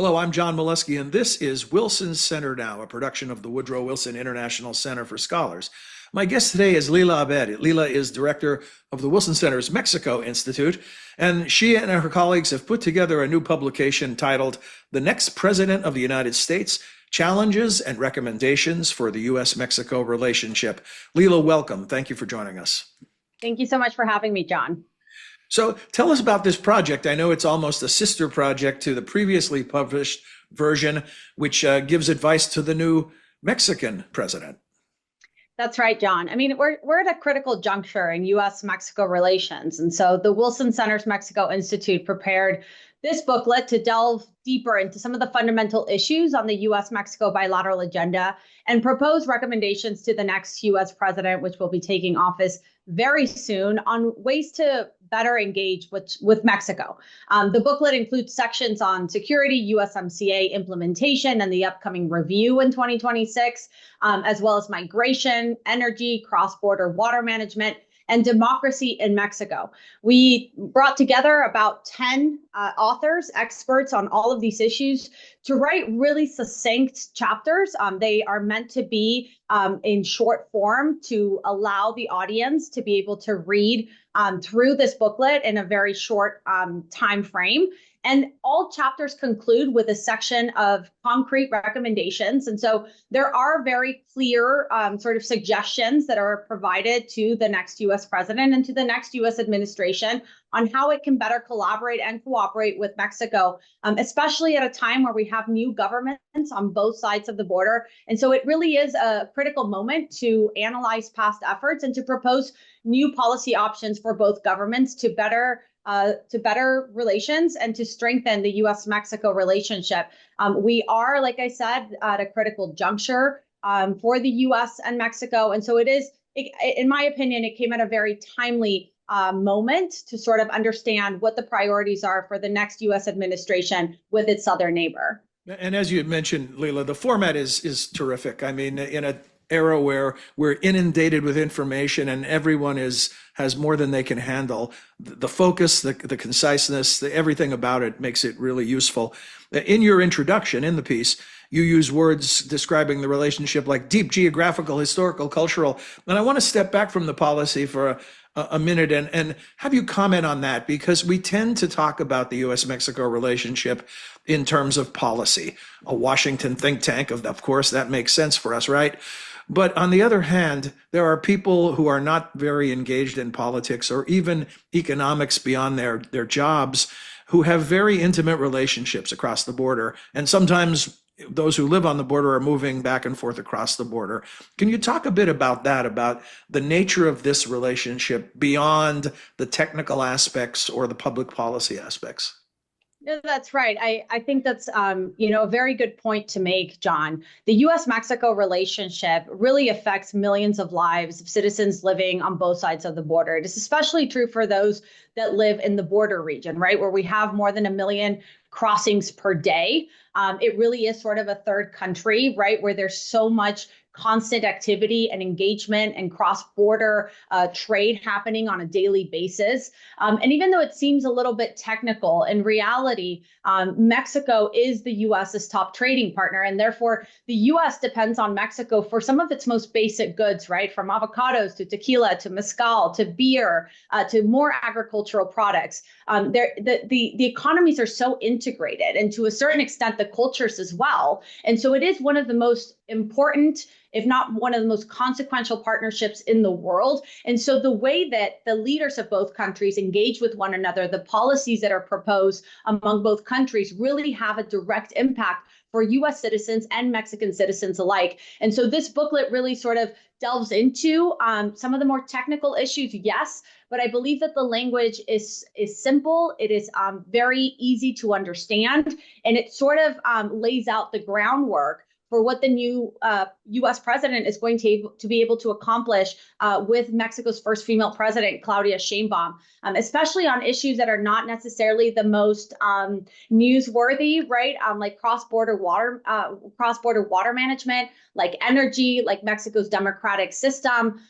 Hello, I'm John Molesky, and this is Wilson Center Now, a production of the Woodrow Wilson International Center for Scholars. My guest today is Lila Abed. Lila is director of the Wilson Center's Mexico Institute, and she and her colleagues have put together a new publication titled The Next President of the United States, Challenges and Recommendations for the U.S.-Mexico Relationship. Lila, welcome. Thank you for joining us. Thank you so much for having me, John. So tell us about this project. I know it's almost a sister project to the previously published version, which gives advice to the new Mexican president. That's right, John. I mean, we're at a critical juncture in U.S.-Mexico relations. And so the Wilson Center's Mexico Institute prepared this booklet to delve deeper into some of the fundamental issues on the U.S.-Mexico bilateral agenda and propose recommendations to the next U.S. president, which will be taking office very soon, on ways to better engage with Mexico. The booklet includes sections on security, USMCA implementation, and the upcoming review in 2026, as well as migration, energy, cross-border water management, and democracy in Mexico. We brought together about 10 authors, experts on all of these issues to write really succinct chapters. They are meant to be in short form to allow the audience to be able to read through this booklet in a very short time frame. And all chapters conclude with a section of concrete recommendations. And so there are very clear sort of suggestions that are provided to the next U.S. president and to the next U.S. administration on how it can better collaborate and cooperate with Mexico, especially at a time where we have new governments on both sides of the border. And so it really is a critical moment to analyze past efforts and to propose new policy options for both governments to better relations and to strengthen the U.S.-Mexico relationship. We are, like I said, at a critical juncture for the U.S. and Mexico. And so in my opinion, it came at a very timely moment to sort of understand what the priorities are for the next U.S. administration with its southern neighbor. And as you had mentioned, Lila, the format is terrific. I mean, in an era where we're inundated with information and everyone has more than they can handle, the focus, the conciseness, everything about it makes it really useful. In your introduction in the piece, you use words describing the relationship like deep geographical, historical, cultural. And I want to step back from the policy for a minute and have you comment on that, because we tend to talk about the U.S.-Mexico relationship in terms of policy. A Washington think tank, of course, that makes sense for us, right? But on the other hand, there are people who are not very engaged in politics or even economics beyond their jobs who have very intimate relationships across the border. And sometimes those who live on the border are moving back and forth across the border. Can you talk a bit about that, about the nature of this relationship beyond the technical aspects or the public policy aspects? No, that's right. I think that's a very good point to make, John. The U.S.-Mexico relationship really affects millions of lives of citizens living on both sides of the border. It is especially true for those that live in the border region, right, where we have more than 1 million crossings per day. It really is sort of a third country, right, where there's so much constant activity and engagement and cross-border trade happening on a daily basis. And even though it seems a little bit technical, in reality, Mexico is the U.S.'s top trading partner. And therefore, the U.S. depends on Mexico for some of its most basic goods, right? From avocados to tequila to mezcal to beer to more agricultural products. The economies are so integrated, and to a certain extent, the cultures as well. And so it is one of the most important, if not one of the most consequential partnerships in the world. And so the way that the leaders of both countries engage with one another, the policies that are proposed among both countries really have a direct impact for U.S. citizens and Mexican citizens alike. And so this booklet really sort of delves into some of the more technical issues, yes, but I believe that the language is simple. It is very easy to understand, and it sort of lays out the groundwork for what the new U.S. president is going to be able to accomplish with Mexico's first female president, Claudia Sheinbaum, especially on issues that are not necessarily the most newsworthy, right? Like cross-border water management, like energy, like Mexico's democratic system.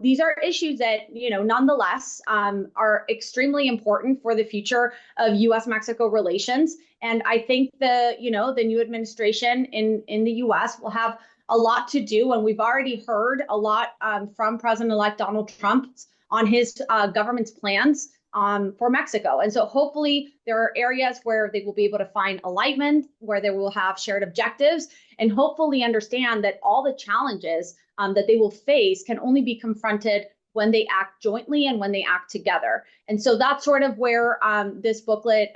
These are issues that, nonetheless, are extremely important for the future of U.S.-Mexico relations. And I think the new administration in the U.S. will have a lot to do. And we've already heard a lot from President-elect Donald Trump on his government's plans for Mexico. And so hopefully there are areas where they will be able to find alignment, where they will have shared objectives, and hopefully understand that all the challenges that they will face can only be confronted when they act jointly and when they act together. And so that's sort of where this booklet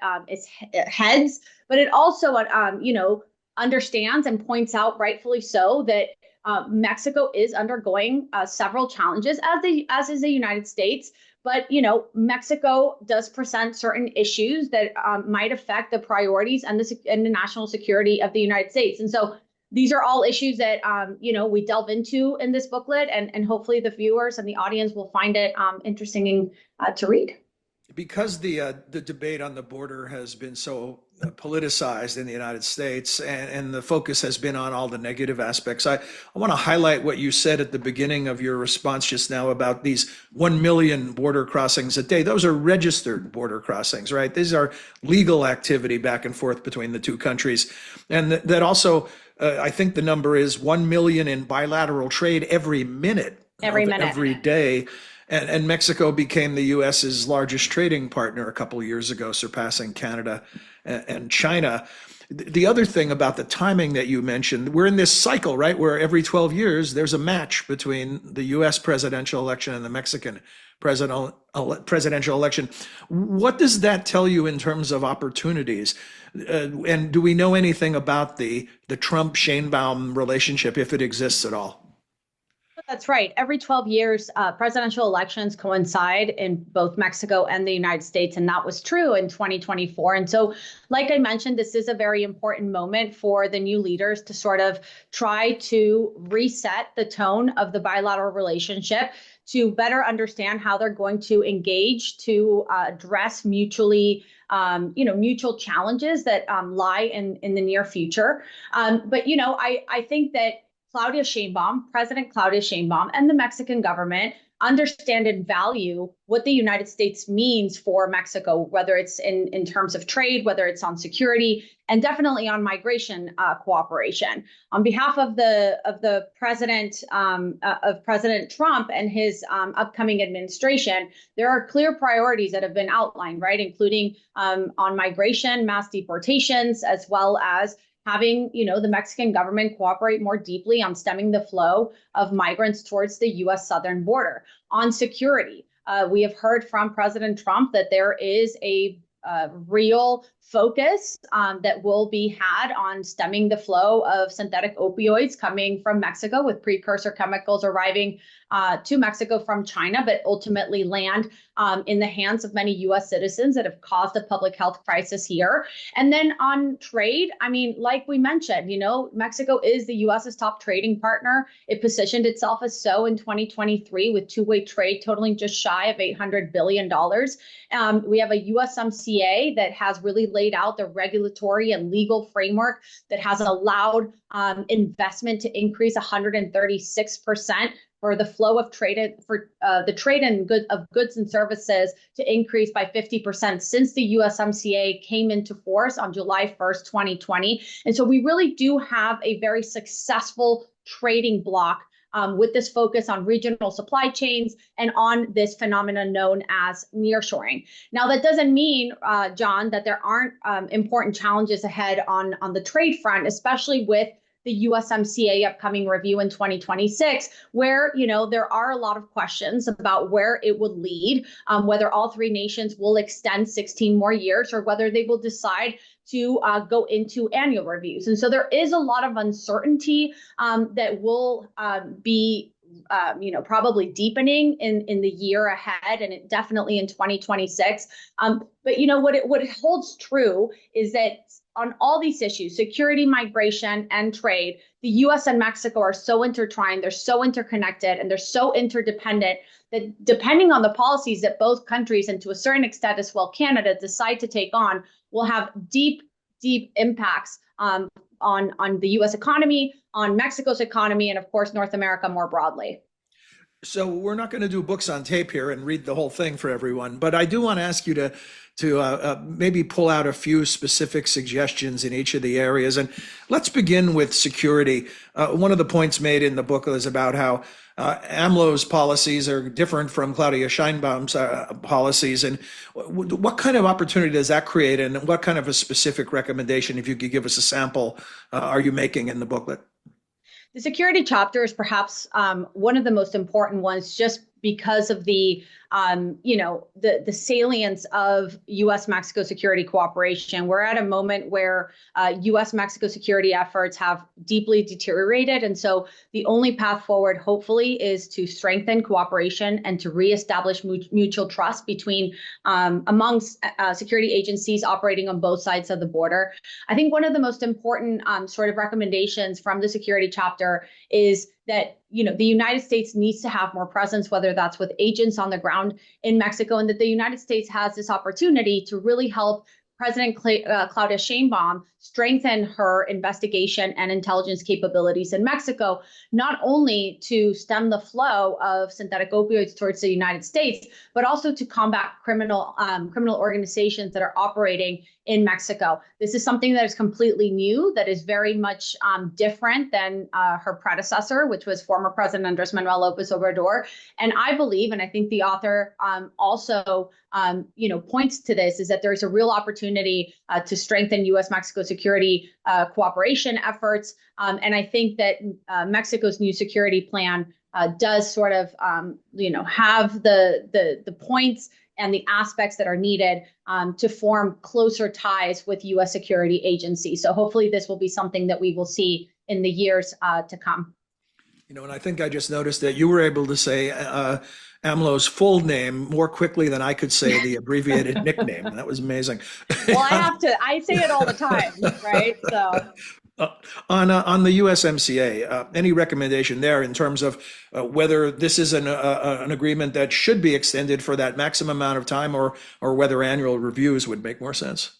heads. But it also, understands and points out, rightfully so, that Mexico is undergoing several challenges, as is the United States. But, Mexico does present certain issues that might affect the priorities and the national security of the United States. And so these are all issues that, we delve into in this booklet, and hopefully the viewers and the audience will find it interesting to read. Because the debate on the border has been so politicized in the United States, and the focus has been on all the negative aspects, I want to highlight what you said at the beginning of your response just now about these 1 million border crossings a day. Those are registered border crossings, right? These are legal activity back and forth between the two countries. And that also, I think the number is 1 million in bilateral trade every minute. Every day. And Mexico became the U.S.'s largest trading partner a couple of years ago, surpassing Canada and China. The other thing about the timing that you mentioned, we're in this cycle, right, where every 12 years there's a match between the U.S. presidential election and the Mexican presidential election. What does that tell you in terms of opportunities? And do we know anything about the Trump-Sheinbaum relationship, if it exists at all? That's right. Every 12 years, presidential elections coincide in both Mexico and the United States, and that was true in 2024. And so, like I mentioned, this is a very important moment for the new leaders to sort of try to reset the tone of the bilateral relationship, to better understand how they're going to engage to address mutual challenges that lie in the near future. But I think that President Claudia Sheinbaum, and the Mexican government understand and value what the United States means for Mexico, whether it's in terms of trade, whether it's on security, and definitely on migration cooperation. On behalf of the president of President Trump and his upcoming administration, there are clear priorities that have been outlined, right, including on migration, mass deportations, as well as having, the Mexican government cooperate more deeply on stemming the flow of migrants towards the U.S. southern border. On security, we have heard from President Trump that there is a real focus that will be had on stemming the flow of synthetic opioids coming from Mexico, with precursor chemicals arriving to Mexico from China, but ultimately land in the hands of many U.S. citizens that have caused a public health crisis here. And then on trade, like we mentioned, Mexico is the U.S.'s top trading partner. It positioned itself as so in 2023, with two-way trade totaling just shy of $800 billion. We have a USMCA that has really laid out the regulatory and legal framework that has allowed investment to increase 136%, for the flow of trade, for the trade of goods and services to increase by 50% since the USMCA came into force on July 1st, 2020. And so we really do have a very successful trading bloc with this focus on regional supply chains and on this phenomenon known as nearshoring. Now, that doesn't mean, John, that there aren't important challenges ahead on the trade front, especially with the USMCA upcoming review in 2026, where, there are a lot of questions about where it would lead, whether all three nations will extend 16 more years, or whether they will decide to go into annual reviews. And so there is a lot of uncertainty that will be probably deepening in the year ahead, and definitely in 2026. But what it holds true is that on all these issues, security, migration, and trade, the U.S. and Mexico are so intertwined, they're so interconnected, and they're so interdependent that depending on the policies that both countries, and to a certain extent as well Canada, decide to take on, will have deep impacts on the U.S. economy, on Mexico's economy, and of course, North America more broadly. So we're not going to do books on tape here and read the whole thing for everyone, but I do want to ask you to maybe pull out a few specific suggestions in each of the areas. And let's begin with security. One of the points made in the book is about how AMLO's policies are different from Claudia Sheinbaum's policies. And what kind of opportunity does that create? And what kind of a specific recommendation, if you could give us a sample, are you making in the booklet? The security chapter is perhaps one of the most important ones, just because of the the salience of U.S.-Mexico security cooperation. We're at a moment where U.S.-Mexico security efforts have deeply deteriorated, and so the only path forward, hopefully, is to strengthen cooperation and to reestablish mutual trust between amongst security agencies operating on both sides of the border. I think one of the most important sort of recommendations from the security chapter is that the United States needs to have more presence, whether that's with agents on the ground in Mexico, and that the United States has this opportunity to really help President Claudia Sheinbaum strengthen her investigation and intelligence capabilities in Mexico, not only to stem the flow of synthetic opioids towards the United States, but also to combat criminal organizations that are operating in Mexico. This is something that is completely new, that is very much different than her predecessor, which was former President Andres Manuel Lopez Obrador. And I believe, and I think the author also points to this, is that there's a real opportunity to strengthen U.S.-Mexico security cooperation efforts. And I think that Mexico's new security plan does sort of, have the points and the aspects that are needed to form closer ties with U.S. security agencies. So hopefully this will be something that we will see in the years to come. And I think I just noticed that you were able to say AMLO's full name more quickly than I could say the abbreviated nickname. That was amazing. Well, I say it all the time, right? So. On the USMCA, any recommendation there in terms of whether this is an agreement that should be extended for that maximum amount of time, or whether annual reviews would make more sense?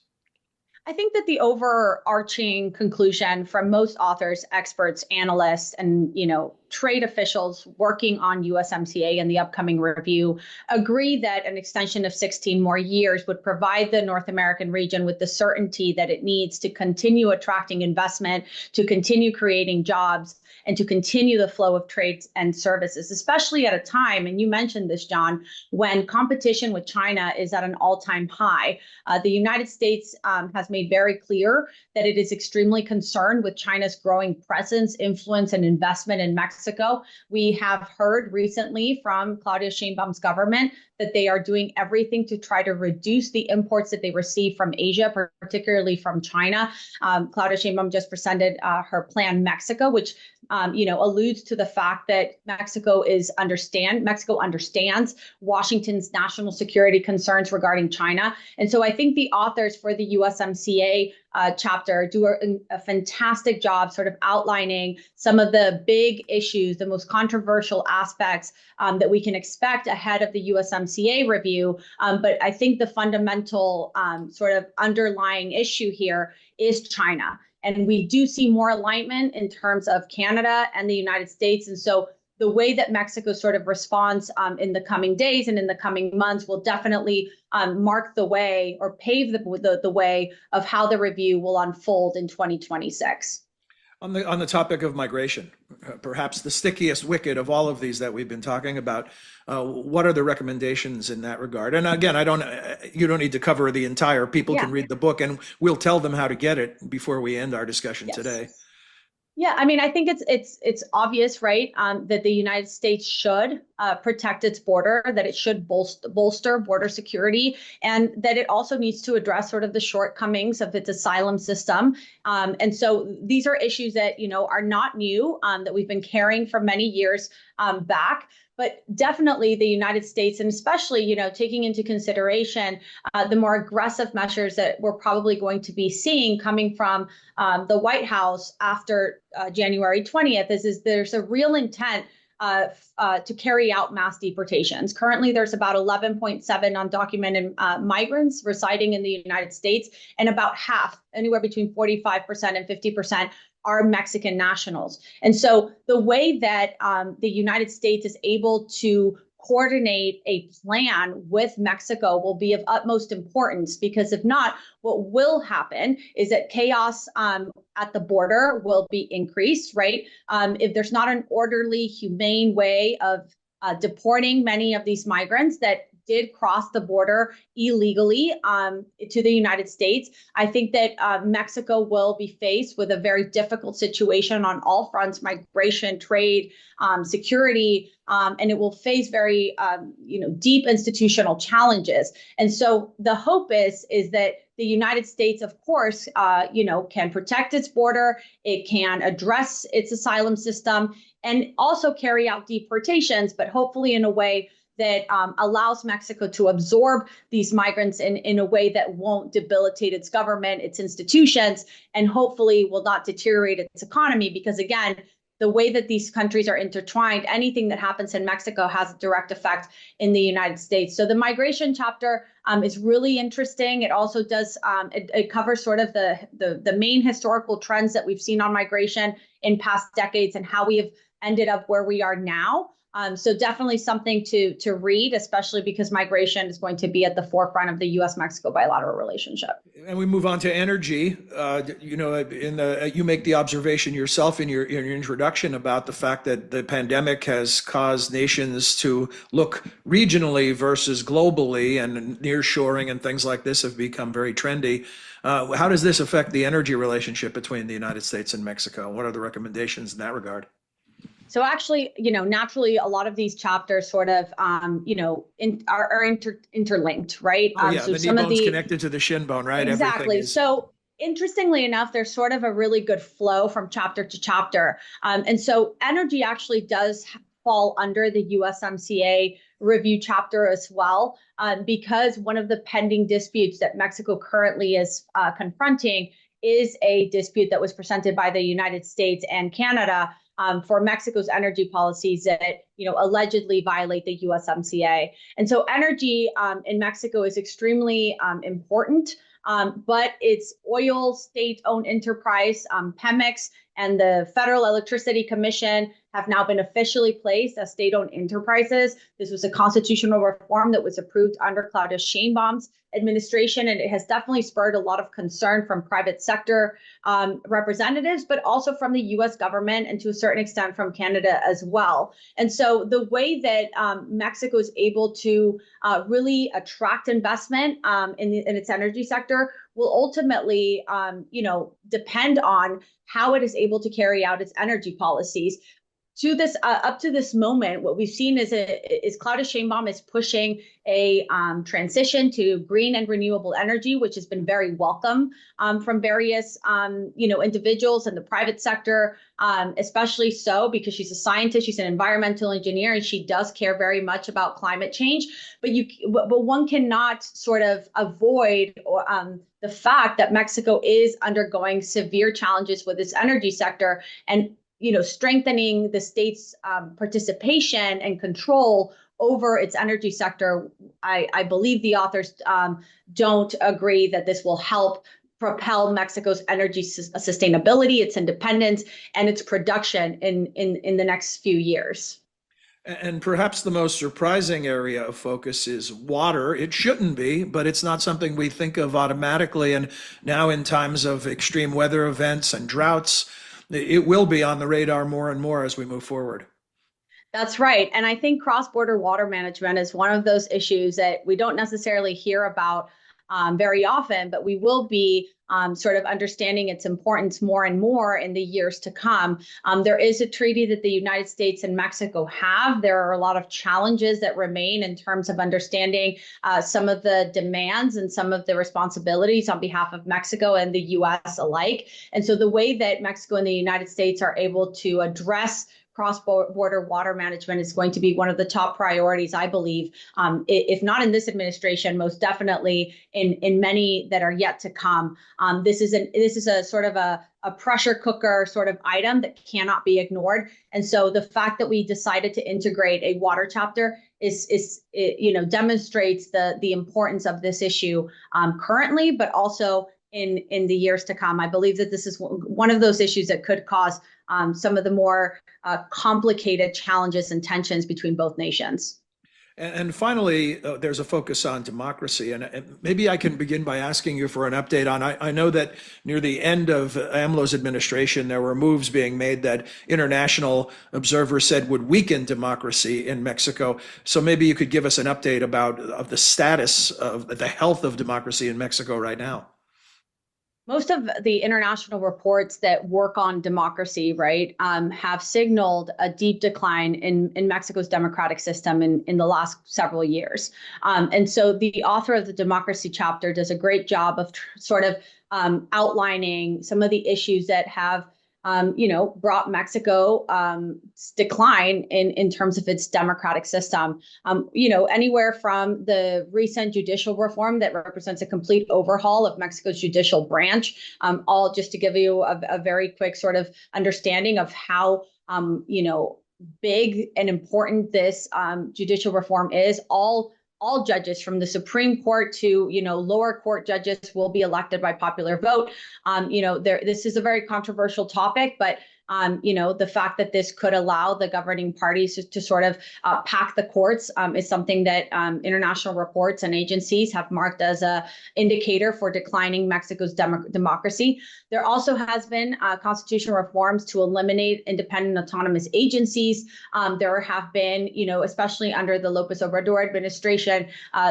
I think that the overarching conclusion from most authors, experts, analysts, and trade officials working on USMCA and the upcoming review agree that an extension of 16 more years would provide the North American region with the certainty that it needs to continue attracting investment, to continue creating jobs, and to continue the flow of trade and services, especially at a time, and you mentioned this, John, when competition with China is at an all-time high. The United States has made very clear that it is extremely concerned with China's growing presence, influence, and investment in Mexico. We have heard recently from Claudia Sheinbaum's government that they are doing everything to try to reduce the imports that they receive from Asia, particularly from China. Claudia Sheinbaum just presented her Plan Mexico, which alludes to the fact that Mexico understands Washington's national security concerns regarding China. And so I think the authors for the USMCA chapter do a fantastic job sort of outlining some of the big issues, the most controversial aspects that we can expect ahead of the USMCA review. But I think the fundamental sort of underlying issue here is China. And we do see more alignment in terms of Canada and the United States. And so the way that Mexico sort of responds in the coming days and in the coming months will definitely mark the way, or pave the way of how the review will unfold in 2026. On the topic of migration, perhaps the stickiest wicket of all of these that we've been talking about, what are the recommendations in that regard? And again, you don't need to cover the entire. People can read the book, and we'll tell them how to get it before we end our discussion today. Yeah, I mean, I think it's obvious, right, that the United States should protect its border, that it should bolster border security, and that it also needs to address sort of the shortcomings of its asylum system. And so these are issues that, are not new, that we've been carrying for many years back. But definitely the United States, and especially, taking into consideration the more aggressive measures that we're probably going to be seeing coming from the White House after January 20th, is there's a real intent to carry out mass deportations. Currently, there's about 11.7 undocumented migrants residing in the United States, and about half, anywhere between 45% and 50%, are Mexican nationals. And so the way that the United States is able to coordinate a plan with Mexico will be of utmost importance, because if not, what will happen is that chaos at the border will be increased, right? If there's not an orderly, humane way of deporting many of these migrants that did cross the border illegally to the United States, I think that Mexico will be faced with a very difficult situation on all fronts: migration, trade, security, and it will face very deep institutional challenges. And so the hope is that the United States, of course, can protect its border, it can address its asylum system, and also carry out deportations, but hopefully in a way that allows Mexico to absorb these migrants in a way that won't debilitate its government, its institutions, and hopefully will not deteriorate its economy. Because again, the way that these countries are intertwined, anything that happens in Mexico has a direct effect in the United States. So the migration chapter is really interesting. It also does, it covers sort of the main historical trends that we've seen on migration in past decades and how we have ended up where we are now. So definitely something to read, especially because migration is going to be at the forefront of the U.S.-Mexico bilateral relationship. And we move on to energy. You make the observation yourself in your introduction about the fact that the pandemic has caused nations to look regionally versus globally, and nearshoring and things like this have become very trendy. How does this affect the energy relationship between the United States and Mexico? What are the recommendations in that regard? So actually, naturally, a lot of these chapters sort of, are interlinked, right? Oh, yeah, So the knee some of bone's connected to the shin bone, right? Exactly. So interestingly enough, there's sort of a really good flow from chapter to chapter. And so energy actually does fall under the USMCA review chapter as well, because one of the pending disputes that Mexico currently is confronting is a dispute that was presented by the United States and Canada for Mexico's energy policies that allegedly violate the USMCA. And so energy in Mexico is extremely important, but it's oil state-owned enterprise, Pemex, and the Federal Electricity Commission have now been officially placed as state-owned enterprises. This was a constitutional reform that was approved under Claudia Sheinbaum's administration, and it has definitely spurred a lot of concern from private sector representatives, but also from the U.S. government and to a certain extent from Canada as well. And so the way that Mexico is able to really attract investment in its energy sector will ultimately, depend on how it is able to carry out its energy policies. To this, up to this moment, what we've seen is Claudia Sheinbaum is pushing a transition to green and renewable energy, which has been very welcome from various, individuals in the private sector, especially so because she's a scientist, she's an environmental engineer, and she does care very much about climate change. But one cannot sort of avoid the fact that Mexico is undergoing severe challenges with its energy sector, and strengthening the state's participation and control over its energy sector. I believe the authors don't agree that this will help propel Mexico's energy sustainability, its independence, and its production in the next few years. And perhaps the most surprising area of focus is water. It shouldn't be, but it's not something we think of automatically. And now in times of extreme weather events and droughts, it will be on the radar more and more as we move forward. That's right. And I think cross-border water management is one of those issues that we don't necessarily hear about very often, but we will be sort of understanding its importance more and more in the years to come. There is a treaty that the United States and Mexico have. There are a lot of challenges that remain in terms of understanding some of the demands and some of the responsibilities on behalf of Mexico and the U.S. alike. And so the way that Mexico and the United States are able to address cross-border water management is going to be one of the top priorities, I believe, if not in this administration, most definitely in many that are yet to come. This is a sort of a a pressure cooker sort of item that cannot be ignored. And so the fact that we decided to integrate a water chapter demonstrates the importance of this issue currently, but also in the years to come. I believe that this is one of those issues that could cause some of the more complicated challenges and tensions between both nations. And finally, there's a focus on democracy. And maybe I can begin by asking you for an update on, I know that near the end of AMLO's administration, there were moves being made that international observers said would weaken democracy in Mexico. So maybe you could give us an update of the status of the health of democracy in Mexico right now. Most of the international reports that work on democracy, right, have signaled a deep decline in Mexico's democratic system in the last several years. And so the author of the democracy chapter does a great job of sort of outlining some of the issues that have brought Mexico decline in terms of its democratic system. Anywhere from the recent judicial reform that represents a complete overhaul of Mexico's judicial branch, all just to give you a very quick sort of understanding of how big and important this judicial reform is. All judges from the Supreme Court to lower court judges will be elected by popular vote. This is a very controversial topic, but the fact that this could allow the governing parties to sort of pack the courts is something that international reports and agencies have marked as a indicator for declining Mexico's democracy. There also has been constitutional reforms to eliminate independent autonomous agencies. There have been, especially under the López Obrador administration,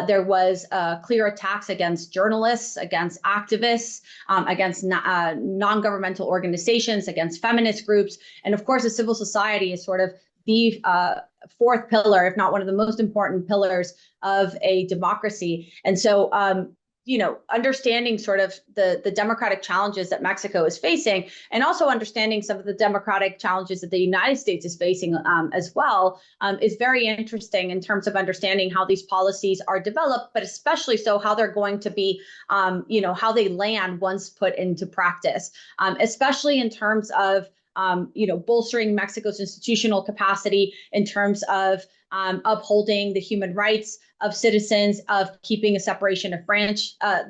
there was clear attacks against journalists, against activists, against non-governmental organizations, against feminist groups. And of course, the civil society is sort of the fourth pillar, if not one of the most important pillars of a democracy. And so, understanding sort of the democratic challenges that Mexico is facing, and also understanding some of the democratic challenges that the United States is facing as well, is very interesting in terms of understanding how these policies are developed, but especially so how they're going to be, how they land once put into practice, especially in terms of bolstering Mexico's institutional capacity in terms of upholding the human rights of citizens, of keeping a separation of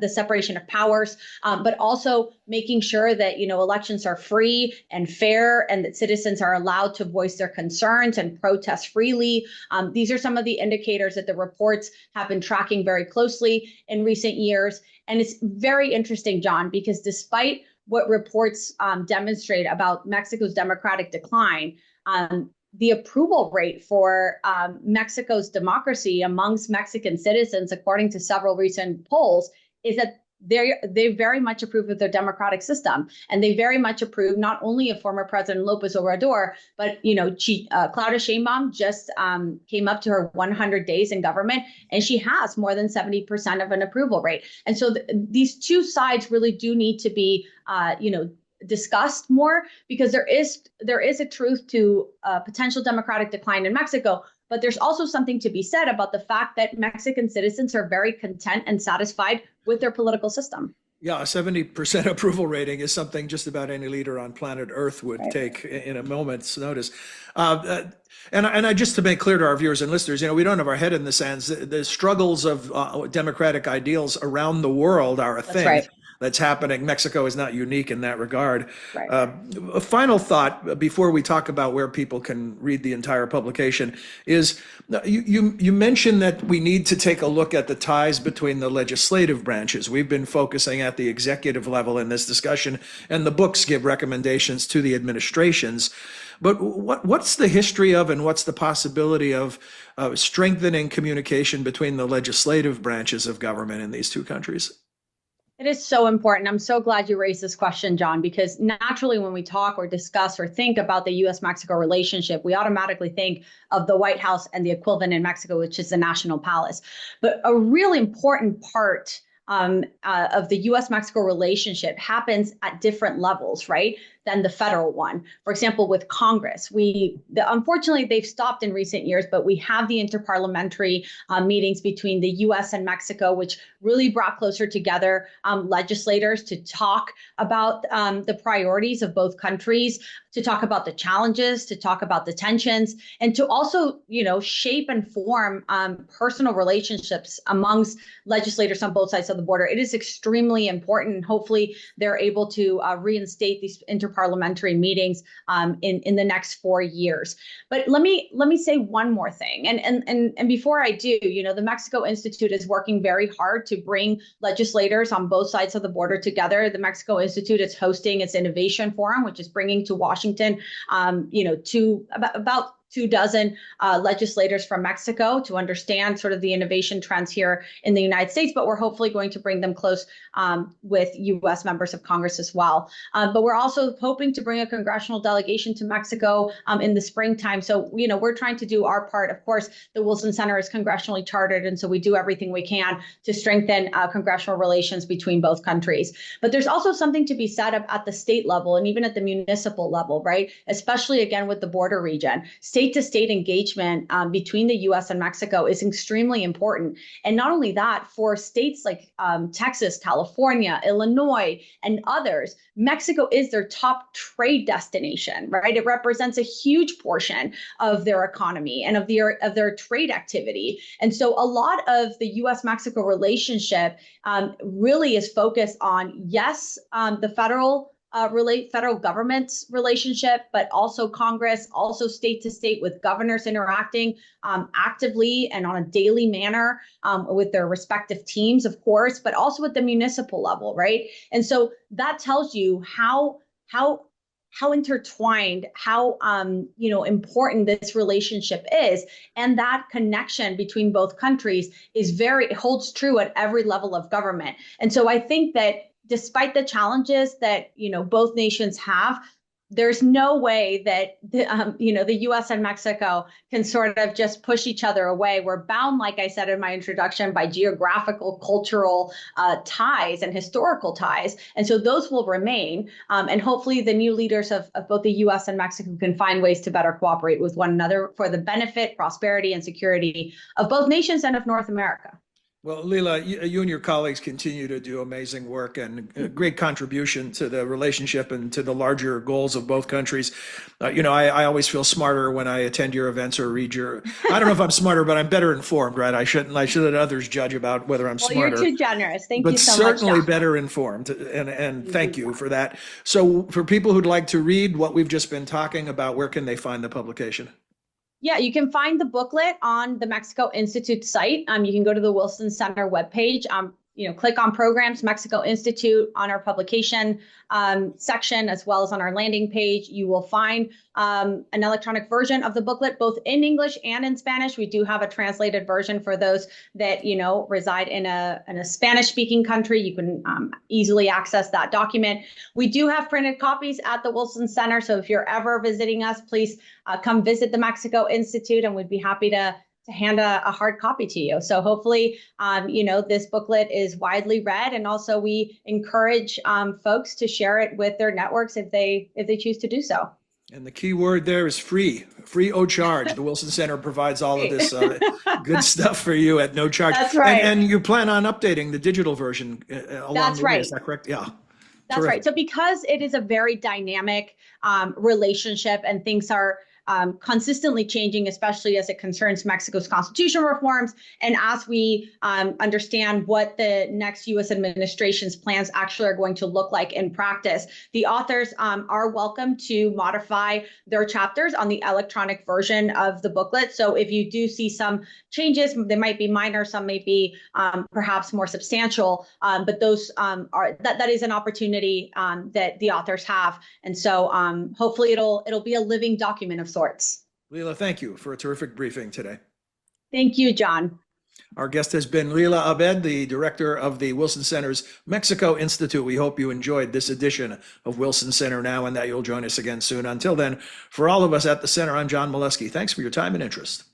the separation of powers, but also making sure that elections are free and fair, and that citizens are allowed to voice their concerns and protest freely. These are some of the indicators that the reports have been tracking very closely in recent years, and it's very interesting, John, because despite what reports demonstrate about Mexico's democratic decline, the approval rate for Mexico's democracy amongst Mexican citizens, according to several recent polls, is that they very much approve of their democratic system, and they very much approve not only of former President López Obrador, but Claudia Sheinbaum just came up to her 100 days in government, and she has more than 70% of an approval rate. And so these two sides really do need to be discussed more, because there is a truth to potential democratic decline in Mexico. But there's also something to be said about the fact that Mexican citizens are very content and satisfied with their political system. Yeah, a 70% approval rating is something just about any leader on planet Earth would take in a moment's notice. And just to make clear to our viewers and listeners, we don't have our head in the sands. The struggles of democratic ideals around the world are a thing. That's happening. Mexico is not unique in that regard. Right. A final thought before we talk about where people can read the entire publication is you mentioned that we need to take a look at the ties between the legislative branches. We've been focusing at the executive level in this discussion, and the books give recommendations to the administrations. But what's the history of, and what's the possibility of strengthening communication between the legislative branches of government in these two countries? It is so important. I'm so glad you raised this question, John, because naturally when we talk or discuss or think about the U.S.-Mexico relationship, we automatically think of the White House and the equivalent in Mexico, which is the National Palace. But a really important part of the U.S.-Mexico relationship happens at different levels, right? than the federal one. For example, with Congress, unfortunately, they've stopped in recent years, but we have the interparliamentary meetings between the US and Mexico, which really brought closer together legislators to talk about the priorities of both countries, to talk about the challenges, to talk about the tensions, and to also, shape and form personal relationships amongst legislators on both sides of the border. It is extremely important. Hopefully, they're able to reinstate these interparliamentary meetings in the next 4 years. But let me say one more thing. And before I do, the Mexico Institute is working very hard to bring legislators on both sides of the border together. The Mexico Institute is hosting its innovation forum, which is bringing to Washington, about 24 legislators from Mexico to understand sort of the innovation trends here in the United States, but we're hopefully going to bring them close with U.S. members of Congress as well. But we're also hoping to bring a congressional delegation to Mexico in the springtime. So, we're trying to do our part. Of course, the Wilson Center is congressionally chartered, and so we do everything we can to strengthen congressional relations between both countries. But there's also something to be said at the state level and even at the municipal level, right? Especially, again, with the border region. State-to-state engagement between the U.S. and Mexico is extremely important. And not only that, for states like Texas, California, Illinois, and others, Mexico is their top trade destination, right? It represents a huge portion of their economy and of their trade activity. And so a lot of the U.S.-Mexico relationship really is focused on, yes, the federal government's relationship, but also Congress, also state to state, with governors interacting actively and on a daily manner with their respective teams, of course, but also at the municipal level, right? And so that tells you how intertwined, how important this relationship is, and that connection between both countries holds true at every level of government. And so I think that despite the challenges that both nations have, there's no way that the U.S. and Mexico can sort of just push each other away. We're bound, like I said in my introduction, by geographical, cultural ties and historical ties, and so those will remain. And hopefully, the new leaders of both the U.S. and Mexico can find ways to better cooperate with one another for the benefit, prosperity, and security of both nations and of North America. Well, Lila, you and your colleagues continue to do amazing work and a great contribution to the relationship and to the larger goals of both countries. I always feel smarter when I attend your events or read I don't know if I'm smarter, but I'm better informed, right? I should let others judge about whether I'm smarter. Well, you're too generous. Thank you so much. But certainly better informed, and thank you for that. So for people who'd like to read what we've just been talking about, where can they find the publication? Yeah, you can find the booklet on the Mexico Institute site. You can go to the Wilson Center webpage. Click on Programs, Mexico Institute on our publication section, as well as on our landing page. You will find an electronic version of the booklet, both in English and in Spanish. We do have a translated version for those that, reside in a Spanish-speaking country. You can easily access that document. We do have printed copies at the Wilson Center. So if you're ever visiting us, please come visit the Mexico Institute, and we'd be happy to hand a hard copy to you. So hopefully, this booklet is widely read, and also we encourage folks to share it with their networks if they choose to do so. And the key word there is free of charge. The Wilson Center provides all of this good stuff for you at no charge. That's right. And you plan on updating the digital version along That's the way, right. Is that correct? Yeah. That's Terrific. right. So because it is a very dynamic relationship, and things are consistently changing, especially as it concerns Mexico's constitutional reforms, and as we understand what the next U.S. administration's plans actually are going to look like in practice. The authors are welcome to modify their chapters on the electronic version of the booklet. So if you do see some changes, they might be minor, some may be perhaps more substantial, but those that is an opportunity that the authors have. And so hopefully it'll be a living document of sorts. Lila, thank you for a terrific briefing today. Thank you, John. Our guest has been Lila Abed, the director of the Wilson Center's Mexico Institute. We hope you enjoyed this edition of Wilson Center Now, and that you'll join us again soon. Until then, for all of us at the Center, I'm John Molesky. Thanks for your time and interest.